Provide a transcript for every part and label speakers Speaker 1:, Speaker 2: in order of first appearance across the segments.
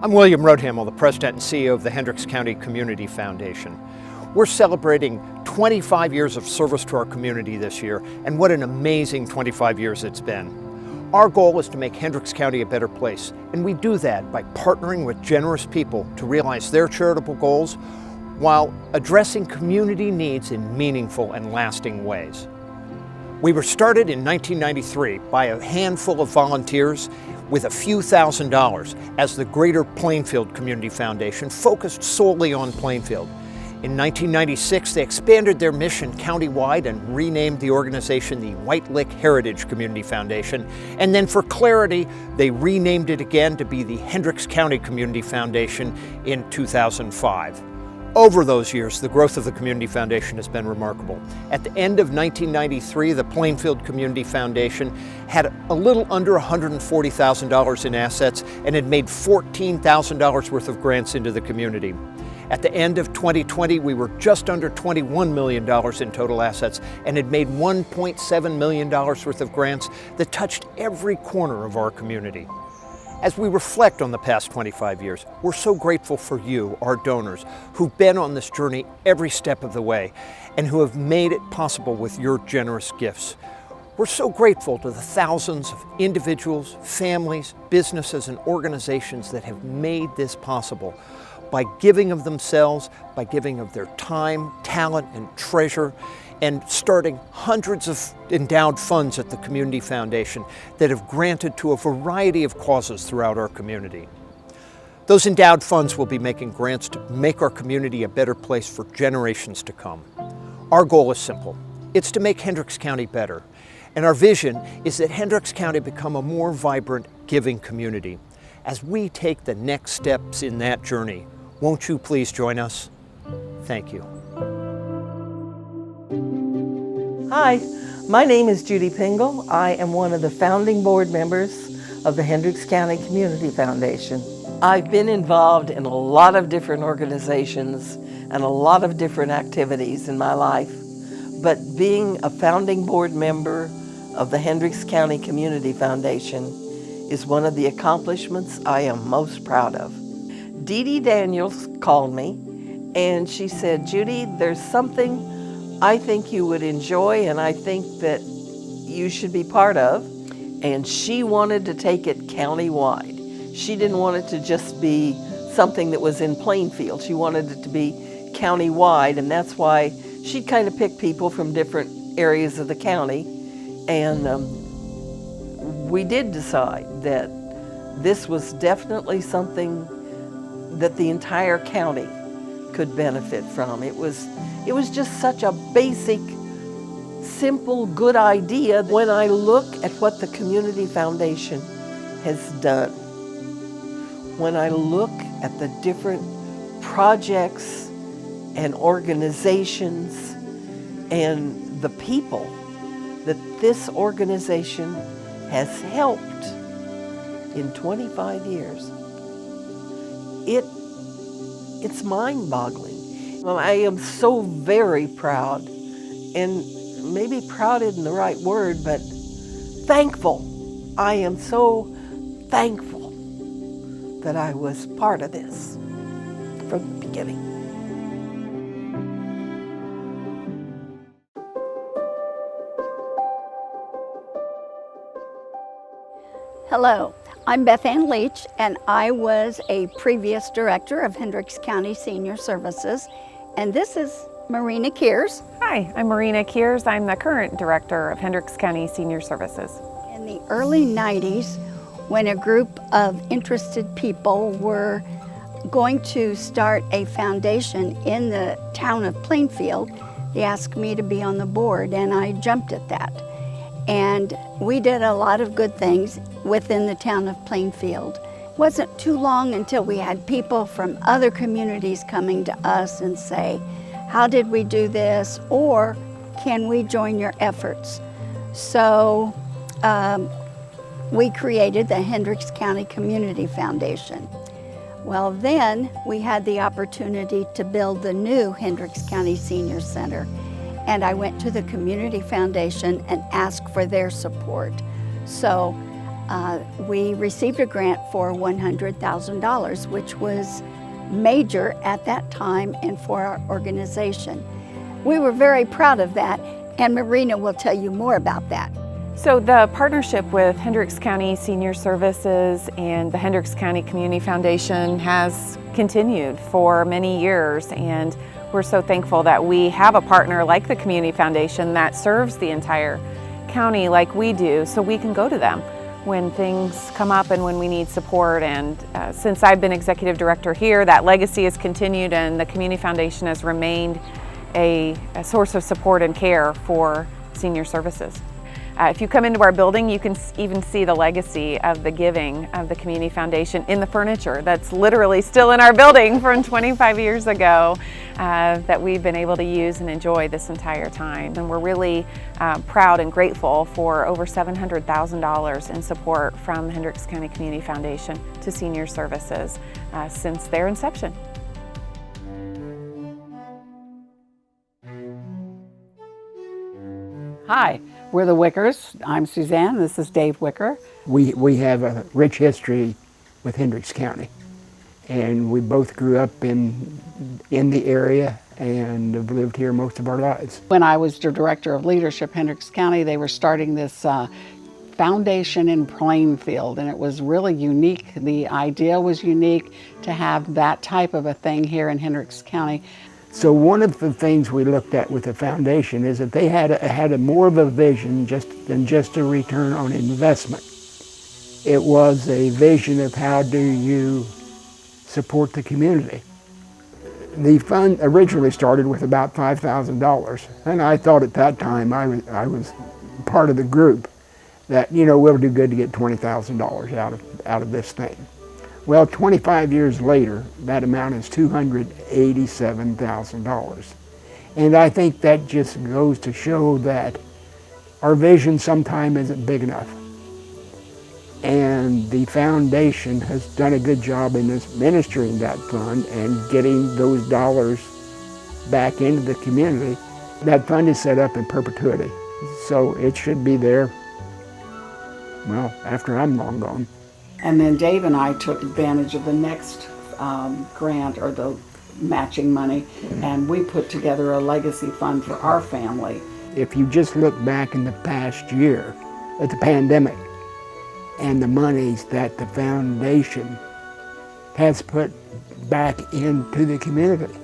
Speaker 1: I'm William Roadhamel, the President and CEO of the Hendricks County Community Foundation. We're celebrating 25 years of service to our community this year, and what an amazing 25 years it's been. Our goal is to make Hendricks County a better place, and we do that by partnering with generous people to realize their charitable goals while addressing community needs in meaningful and lasting ways. We were started in 1993 by a handful of volunteers with a few $1,000s as the Greater Plainfield Community Foundation, focused solely on Plainfield. In 1996, they expanded their mission countywide and renamed the organization the White Lick Heritage Community Foundation. And then for clarity, they renamed it again to be the Hendricks County Community Foundation in 2005. Over those years, the growth of the Community Foundation has been remarkable. At the end of 1993, the Plainfield Community Foundation had a little under $140,000 in assets and had made $14,000 worth of grants into the community. At the end of 2020, we were just under $21 million in total assets and had made $1.7 million worth of grants that touched every corner of our community. As we reflect on the past 25 years, we're so grateful for you, our donors, who've been on this journey every step of the way and who have made it possible with your generous gifts. We're so grateful to the thousands of individuals, families, businesses, and organizations that have made this possible by giving of themselves, by giving of their time, talent, and treasure, and starting hundreds of endowed funds at the Community Foundation that have granted to a variety of causes throughout our community. Those endowed funds will be making grants to make our community a better place for generations to come. Our goal is simple. It's to make Hendricks County better. And our vision is that Hendricks County become a more vibrant, giving community. As we take the next steps in that journey, won't you please join us? Thank you.
Speaker 2: Hi, my name is Judy Pingle. I am one of the founding board members of the Hendricks County Community Foundation. I've been involved in a lot of different organizations and a lot of different activities in my life, but being a founding board member of the Hendricks County Community Foundation is one of the accomplishments I am most proud of. Dee Dee Daniels called me and she said, Judy, there's something I think you would enjoy and I think that you should be part of. And she wanted to take it countywide. She didn't want it to just be something that was in Plainfield. She wanted it to be countywide, and that's why she'd kind of pick people from different areas of the county. And we did decide that this was definitely something that the entire county could benefit from. It was just such a basic, simple, good idea. When I look at what the Community Foundation has done, when I look at the different projects and organizations and the people that this organization has helped in 25 years, it's mind-boggling. I am so very proud, and maybe proud isn't the right word, but thankful. I am so thankful that I was part of this from the beginning.
Speaker 3: Hello, I'm Beth Ann Leach, and I was a previous director of Hendricks County Senior Services, and this is Marina Kears.
Speaker 4: Hi, I'm Marina Kears. I'm the current director of Hendricks County Senior Services.
Speaker 3: In the early 90s, when a group of interested people were going to start a foundation in the town of Plainfield, they asked me to be on the board, and I jumped at that. And we did a lot of good things within the town of Plainfield. It wasn't too long until we had people from other communities coming to us and say, how did we do this? Or can we join your efforts? So we created the Hendricks County Community Foundation. Well, then we had the opportunity to build the new Hendricks County Senior Center. And I went to the Community Foundation and asked for their support. So we received a grant for $100,000, which was major at that time and for our organization. We were very proud of that, and Marina will tell you more about that.
Speaker 4: So the partnership with Hendricks County Senior Services and the Hendricks County Community Foundation has continued for many years, and we're so thankful that we have a partner like the Community Foundation that serves the entire county like we do, so we can go to them when things come up and when we need support. And since I've been executive director here, that legacy has continued, and the Community Foundation has remained a source of support and care for senior services. If you come into our building, you can even see the legacy of the giving of the Community Foundation in the furniture that's literally still in our building from 25 years ago that we've been able to use and enjoy this entire time. And we're really proud and grateful for over $700,000 in support from Hendricks County Community Foundation to senior services since their inception.
Speaker 5: Hi, we're the Wickers. I'm Suzanne, this is Dave Wicker.
Speaker 6: We have a rich history with Hendricks County, and we both grew up in the area and have lived here most of our lives.
Speaker 5: When I was the Director of Leadership Hendricks County, they were starting this foundation in Plainfield, and it was really unique. The idea was unique to have that type of a thing here in Hendricks County.
Speaker 6: So one of the things we looked at with the foundation is that they had a more of a vision than just a return on investment. It was a vision of how do you support the community. The fund originally started with about $5,000, and I thought at that time, I was part of the group, that, you know, we'll do good to get $20,000 out of this thing. Well, 25 years later, that amount is $287,000. And I think that just goes to show that our vision sometimes isn't big enough. And the foundation has done a good job in administering that fund and getting those dollars back into the community. That fund is set up in perpetuity, so it should be there, well, after I'm long gone.
Speaker 5: And then Dave and I took advantage of the next grant, or the matching money, and we put together a legacy fund for our family.
Speaker 6: If you just look back in the past year at the pandemic and the monies that the foundation has put back into the community,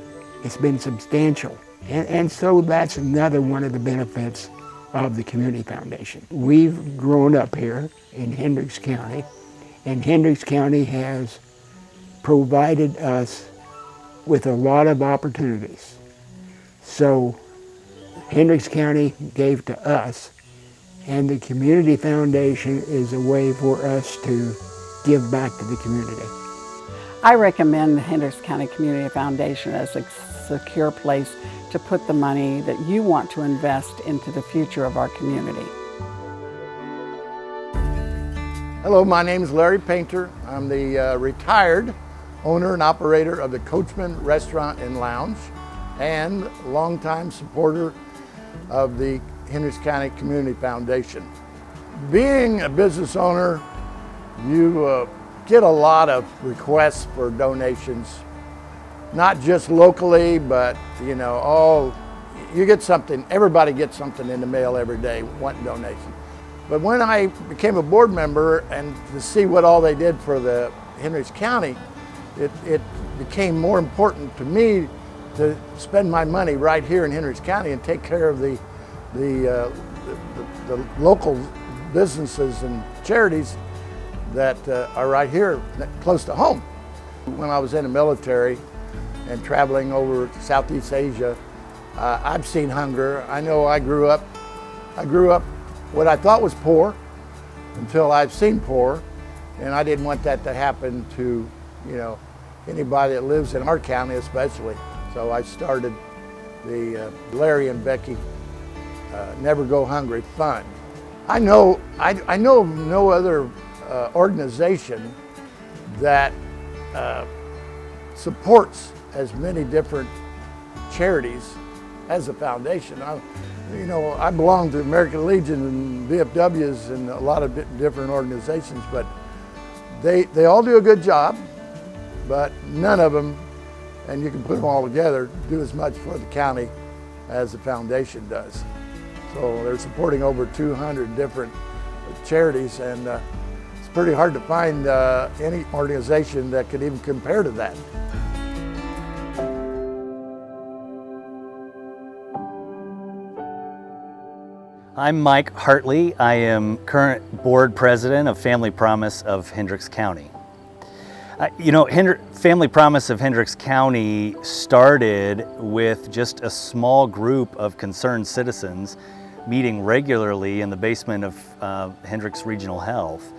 Speaker 6: it's been substantial. And so that's another one of the benefits of the Community Foundation. We've grown up here in Hendricks County, and Hendricks County has provided us with a lot of opportunities. So Hendricks County gave to us, and the Community Foundation is a way for us to give back to the community.
Speaker 5: I recommend the Hendricks County Community Foundation as a secure place to put the money that you want to invest into the future of our community.
Speaker 7: Hello, my name is Larry Painter. I'm the retired owner and operator of the Coachman Restaurant and Lounge, and longtime supporter of the Hendricks County Community Foundation. Being a business owner, you get a lot of requests for donations, not just locally, but you know, you get something, everybody gets something in the mail every day wanting donations. But when I became a board member and to see what all they did for the Hendricks County, it became more important to me to spend my money right here in Hendricks County and take care of the local businesses and charities that are right here close to home. When I was in the military and traveling over Southeast Asia, I've seen hunger. I know I grew up what I thought was poor until I've seen poor, and I didn't want that to happen to, you know, anybody that lives in our county especially. So I started the Larry and Becky Never Go Hungry Fund. I know of no other organization that supports as many different charities as a foundation. I belong to American Legion and VFWs and a lot of different organizations, but they all do a good job, but none of them, and you can put them all together, do as much for the county as the foundation does. So they're supporting over 200 different charities, and it's pretty hard to find any organization that could even compare to that.
Speaker 8: I'm Mike Hartley. I am current board president of Family Promise of Hendricks County. Family Promise of Hendricks County started with just a small group of concerned citizens meeting regularly in the basement of Hendricks Regional Health.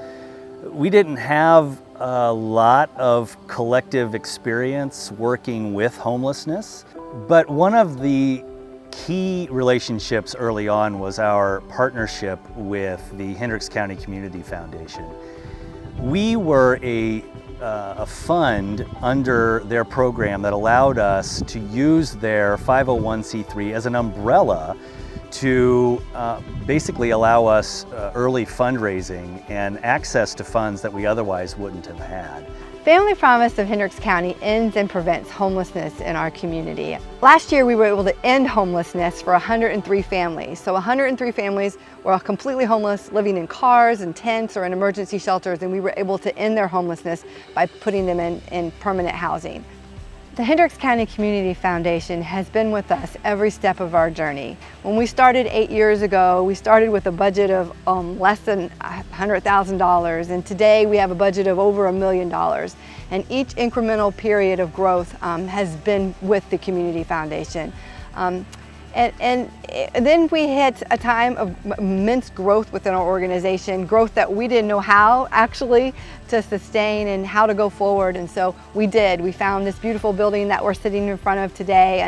Speaker 8: We didn't have a lot of collective experience working with homelessness, but one of the key relationships early on was our partnership with the Hendricks County Community Foundation. We were a fund under their program that allowed us to use their 501c3 as an umbrella to basically allow us early fundraising and access to funds that we otherwise wouldn't have had.
Speaker 9: Family Promise of Hendricks County ends and prevents homelessness in our community. Last year we were able to end homelessness for 103 families. So 103 families were completely homeless, living in cars and tents or in emergency shelters, and we were able to end their homelessness by putting them in permanent housing. The Hendricks County Community Foundation has been with us every step of our journey. When we started 8 years ago, we started with a budget of less than $100,000, and today we have a budget of over $1 million. And each incremental period of growth has been with the Community Foundation. And then we hit a time of immense growth within our organization, growth that we didn't know how actually to sustain and how to go forward, and so we did. We found this beautiful building that we're sitting in front of today,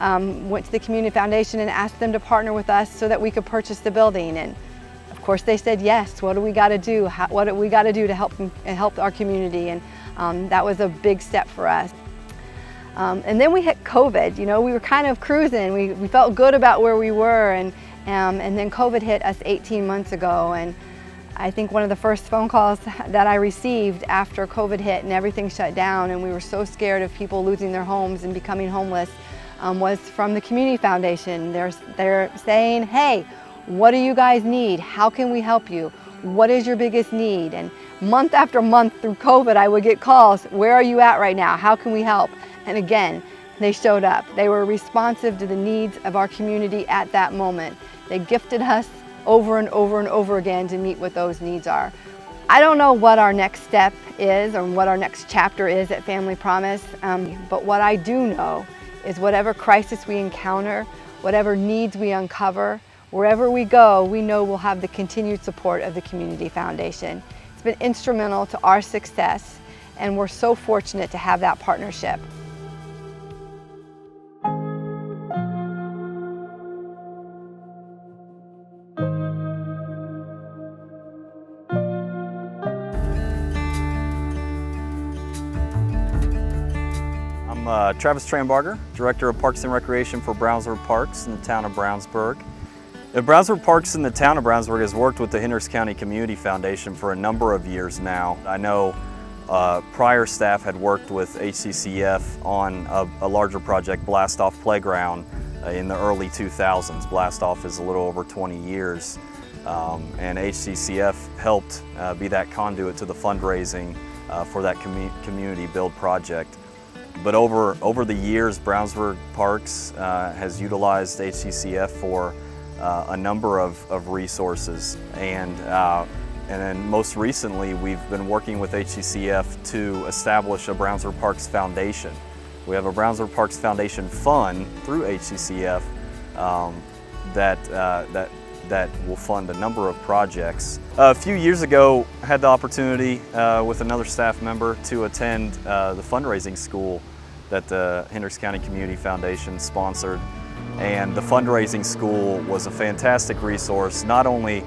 Speaker 9: and went to the Community Foundation and asked them to partner with us so that we could purchase the building. And of course they said yes. What do we got to do? What do we got to do to help our community? And that was a big step for us. And then we hit COVID. We were kind of cruising. We felt good about where we were, and then COVID hit us 18 months ago. And I think one of the first phone calls that I received after COVID hit and everything shut down, and we were so scared of people losing their homes and becoming homeless, was from the Community Foundation. They're saying, hey, what do you guys need? How can we help you? What is your biggest need? And month after month through COVID, I would get calls, where are you at right now? How can we help? And again, they showed up. They were responsive to the needs of our community at that moment. They gifted us over and over and over again to meet what those needs are. I don't know what our next step is or what our next chapter is at Family Promise, but what I do know is whatever crisis we encounter, whatever needs we uncover, wherever we go, we know we'll have the continued support of the Community Foundation. It's been instrumental to our success, and we're so fortunate to have that partnership.
Speaker 10: I'm Travis Trambarger, Director of Parks and Recreation for Brownsburg Parks in the town of Brownsburg. The Brownsburg Parks in the town of Brownsburg has worked with the Hendricks County Community Foundation for a number of years now. I know prior staff had worked with HCCF on a larger project, Blast Off Playground, in the early 2000s. Blast Off is a little over 20 years, and HCCF helped be that conduit to the fundraising for that community build project. But over the years, Brownsburg Parks has utilized HCCF for a number of resources, and then most recently we've been working with HCCF to establish a Brownsburg Parks Foundation. We have a Brownsburg Parks Foundation fund through HCCF that will fund a number of projects. A few years ago, I had the opportunity with another staff member to attend the fundraising school that the Hendricks County Community Foundation sponsored. And the fundraising school was a fantastic resource, not only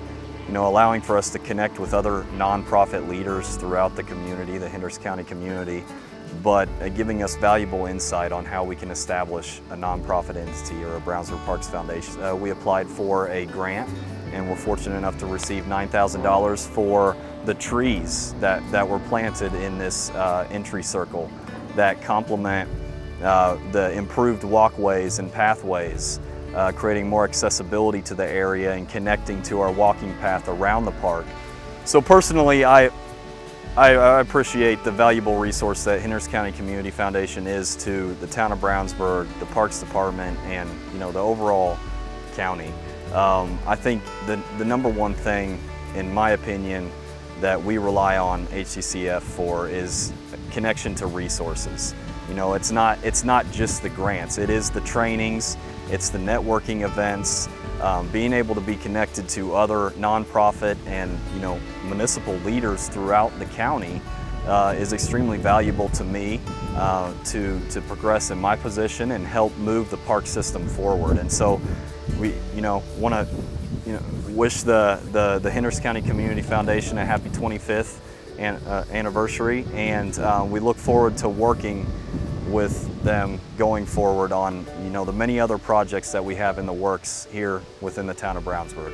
Speaker 10: allowing for us to connect with other nonprofit leaders throughout the community, the Hendricks County community, but giving us valuable insight on how we can establish a nonprofit entity or a Brownsburg Parks Foundation. We applied for a grant and were fortunate enough to receive $9,000 for the trees that were planted in this entry circle that complement the improved walkways and pathways, creating more accessibility to the area and connecting to our walking path around the park. So personally, I appreciate the valuable resource that Hendricks County Community Foundation is to the town of Brownsburg, the Parks Department, and the overall county. I think the number one thing, in my opinion, that we rely on HCCF for is connection to resources. It's not just the grants, it is the trainings, it's the networking events, being able to be connected to other nonprofit and municipal leaders throughout the county is extremely valuable to me to progress in my position and help move the park system forward. And so we want to wish the Hendricks County Community Foundation a happy 25th anniversary, and we look forward to working with them going forward on the many other projects that we have in the works here within the town of Brownsburg.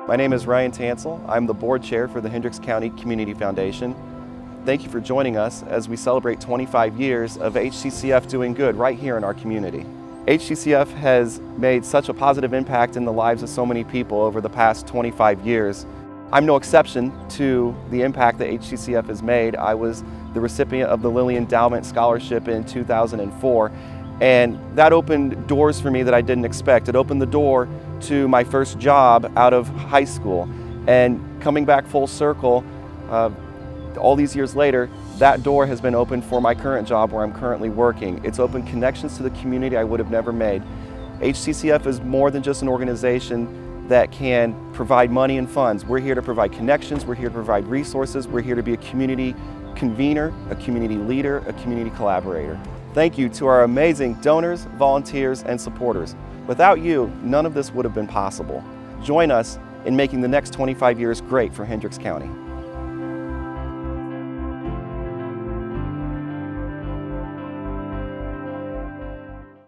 Speaker 11: My name is Ryan Tansel. I'm the board chair for the Hendricks County Community Foundation. Thank you for joining us as we celebrate 25 years of HCCF doing good right here in our community. HCCF has made such a positive impact in the lives of so many people over the past 25 years. I'm no exception to the impact that HCCF has made. I was the recipient of the Lilly Endowment Scholarship in 2004, and that opened doors for me that I didn't expect. It opened the door to my first job out of high school, and coming back full circle, all these years later, that door has been opened for my current job where I'm currently working. It's opened connections to the community I would have never made. HCCF is more than just an organization that can provide money and funds. We're here to provide connections, we're here to provide resources, we're here to be a community convener, a community leader, a community collaborator. Thank you to our amazing donors, volunteers, and supporters. Without you, none of this would have been possible. Join us in making the next 25 years great for Hendricks County.